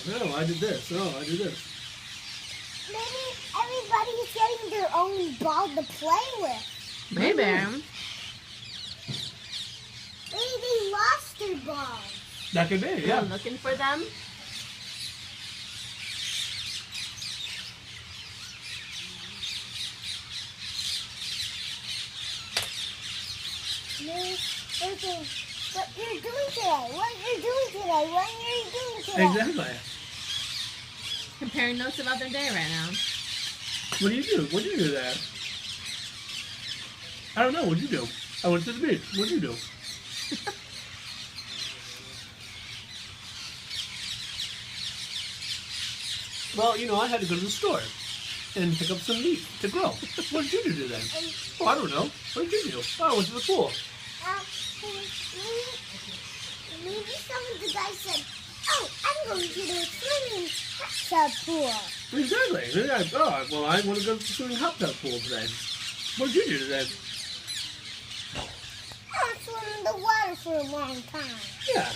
no, I did this. No, I did this. Maybe everybody's getting their own ball to play with. Maybe. Maybe they lost their ball. That could be, yeah. I'm looking for them. Okay, what you're doing today? What you're doing today? What you're doing today? Exactly. Comparing notes about their day right now. What do you do? What do you do there? I don't know. What'd you do? I went to the beach. What'd you do? Well, you know, I had to go to the store and pick up some meat to grill. What did you do then? Oh, I don't know. What did you do? Oh, I went to the pool. Maybe some of the guys said, "Oh, I'm going to the swimming hot tub pool." Exactly. Oh, well, I want to go to the swimming hot tub pool today. What did you do today? I swim in the water for a long time. Yeah.